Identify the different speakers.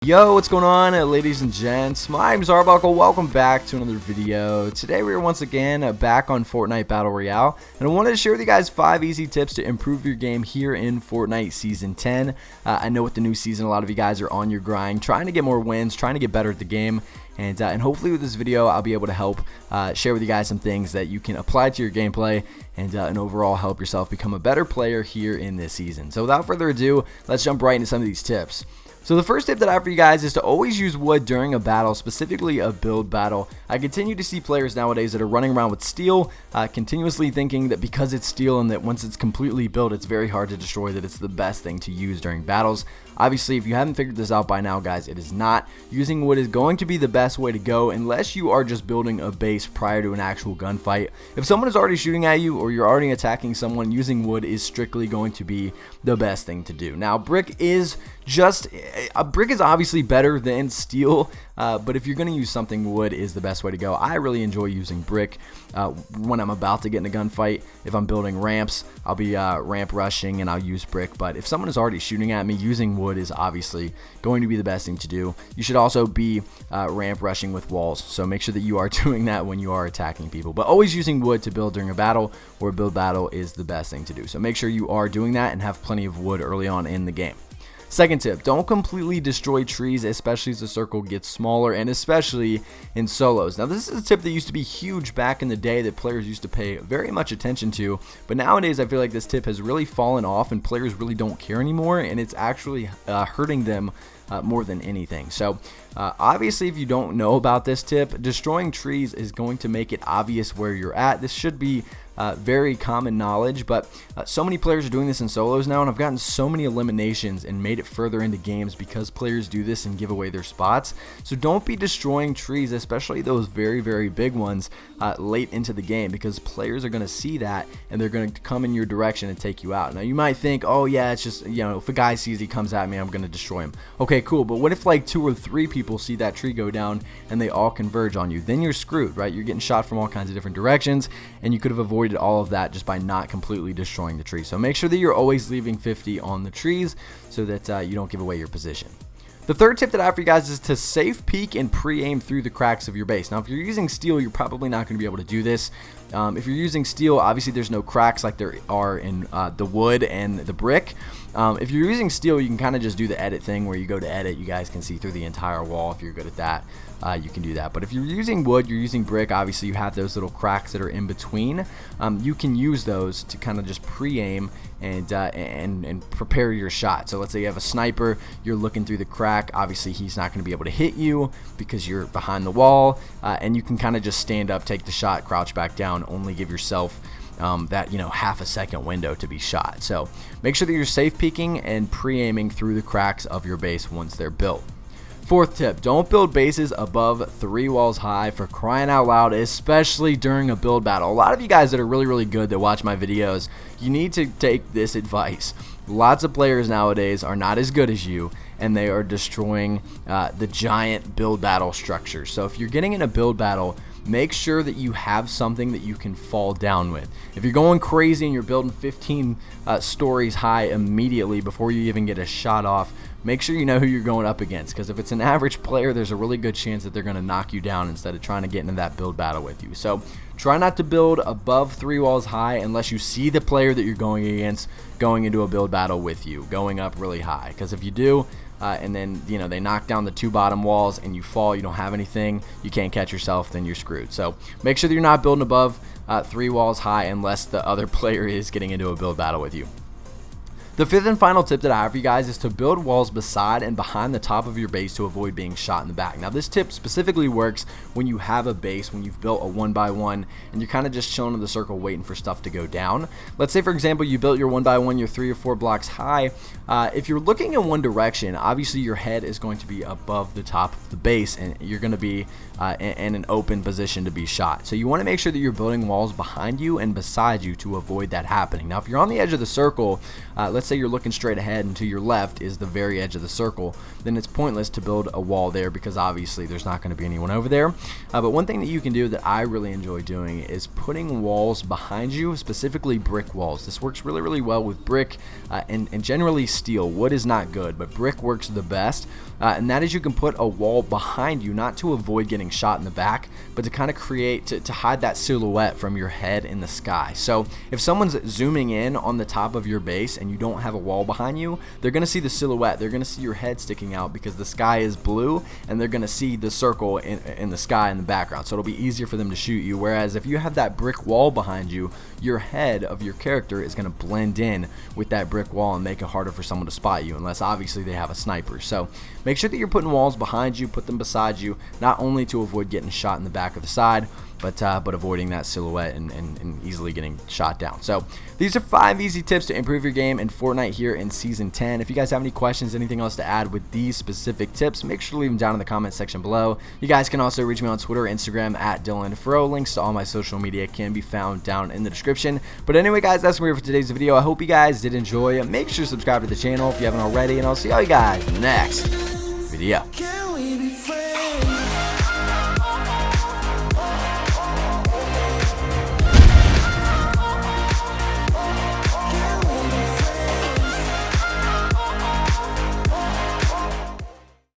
Speaker 1: Yo, what's going on, ladies and gents? My name's Arbuckle. Welcome back to another video. Today we are once again back on Fortnite Battle Royale, and I wanted to share with you guys 5 easy tips to improve your game here in Fortnite Season 10. I know with the new season, a lot of you guys are on your grind, trying to get more wins, trying to get better at the game, and hopefully with this video, I'll be able to help share with you guys some things that you can apply to your gameplay and overall help yourself become a better player here in this season. So without further ado, let's jump right into some of these tips. So the first tip that I have for you guys is to always use wood during a battle, specifically a build battle. I continue to see players nowadays that are running around with steel, continuously thinking that because it's steel and that once it's completely built, it's very hard to destroy, that it's the best thing to use during battles. Obviously, if you haven't figured this out by now, guys, it is not. Using wood is going to be the best way to go unless you are just building a base prior to an actual gunfight. If someone is already shooting at you or you're already attacking someone, using wood is strictly going to be the best thing to do. Now, brick is obviously better than steel, but if you're going to use something, wood is the best way to go. I really enjoy using brick when I'm about to get in a gunfight. If I'm building ramps, I'll be ramp rushing and I'll use brick, but if someone is already shooting at me, using wood is obviously going to be the best thing to do. You should also be ramp rushing with walls, so make sure that you are doing that when you are attacking people, but always using wood to build during a battle or a build battle is the best thing to do. So make sure you are doing that and have plenty of wood early on in the game. Second tip, don't completely destroy trees, especially as the circle gets smaller and especially in solos. Now, this is a tip that used to be huge back in the day that players used to pay very much attention to, but nowadays I feel like this tip has really fallen off and players really don't care anymore, and it's actually hurting them more than anything. So obviously, if you don't know about this tip, destroying trees is going to make it obvious where you're at. This should be very common knowledge, but so many players are doing this in solos now, and I've gotten so many eliminations and made it further into games because players do this and give away their spots. So don't be destroying trees, especially those very, very big ones, late into the game, because players are going to see that and they're going to come in your direction and take you out. Now, you might think, oh yeah, it's just, you know, if a guy sees he comes at me, I'm going to destroy him. Okay, cool, but what if like 2 or 3 people see that tree go down and they all converge on you? Then you're screwed, right? You're getting shot from all kinds of different directions, and you could have avoided all of that just by not completely destroying the tree. So make sure that you're always leaving 50 on the trees so that you don't give away your position. The third tip that I have for you guys is to safe peek and pre-aim through the cracks of your base. Now, if you're using steel, you're probably not going to be able to do this. If you're using steel, obviously there's no cracks like there are in the wood and the brick. If you're using steel, you can kind of just do the edit thing where you go to edit. You guys can see through the entire wall. If you're good at that, you can do that. But if you're using wood, you're using brick, obviously you have those little cracks that are in between. You can use those to kind of just pre-aim and prepare your shot. So let's say you have a sniper, you're looking through the crack. Obviously he's not going to be able to hit you because you're behind the wall, and you can kind of just stand up, take the shot, crouch back down, only give yourself that, you know, half a second window to be shot. So make sure that you're safe peeking and pre-aiming through the cracks of your base once they're built. Fourth tip, don't build bases above 3 walls high, for crying out loud, especially during a build battle. A lot of you guys that are really, really good that watch my videos, you need to take this advice. Lots of players nowadays are not as good as you, and they are destroying the giant build battle structure. So if you're getting in a build battle, make sure that you have something that you can fall down with. If you're going crazy and you're building 15 stories high immediately before you even get a shot off, make sure you know who you're going up against, because if it's an average player, there's a really good chance that they're going to knock you down instead of trying to get into that build battle with you. So try not to build above 3 walls high unless you see the player that you're going against going into a build battle with you, going up really high, because if you do, and then, you know, they knock down the 2 bottom walls and you fall, you don't have anything, you can't catch yourself, then you're screwed. So make sure that you're not building above 3 walls high unless the other player is getting into a build battle with you. The fifth and final tip that I have for you guys is to build walls beside and behind the top of your base to avoid being shot in the back. Now, this tip specifically works when you have a base, when you've built a 1x1 and you're kind of just chilling in the circle waiting for stuff to go down. Let's say, for example, you built your 1x1, you're 3 or 4 blocks high. If you're looking in one direction, obviously your head is going to be above the top of the base and you're going to be in an open position to be shot. So you want to make sure that you're building walls behind you and beside you to avoid that happening. Now, if you're on the edge of the circle, let's say you're looking straight ahead and to your left is the very edge of the circle, then it's pointless to build a wall there because obviously there's not going to be anyone over there. But one thing that you can do that I really enjoy doing is putting walls behind you, specifically brick walls. This works really, really well with brick and generally steel. Wood is not good, but brick works the best. And that is you can put a wall behind you, not to avoid getting shot in the back, but to kind of create, to hide that silhouette from your head in the sky. So if someone's zooming in on the top of your base and you don't have a wall behind you, they're going to see the silhouette. They're going to see your head sticking out because the sky is blue, and they're going to see the circle in the sky in the background. So it'll be easier for them to shoot you. Whereas if you have that brick wall behind you, your head of your character is going to blend in with that brick wall and make it harder for someone to spot you, unless obviously they have a sniper. So make sure that you're putting walls behind you, put them beside you, not only to avoid getting shot in the back or the side, but avoiding that silhouette and easily getting shot down. So these are 5 easy tips to improve your game in Fortnite here in Season 10. If you guys have any questions, anything else to add with these specific tips, make sure to leave them down in the comment section below. You guys can also reach me on Twitter or Instagram at DylanFro. Links to all my social media can be found down in the description. But anyway, guys, that's going to be it for today's video. I hope you guys did enjoy. Make sure to subscribe to the channel if you haven't already, and I'll see all you guys in the next video.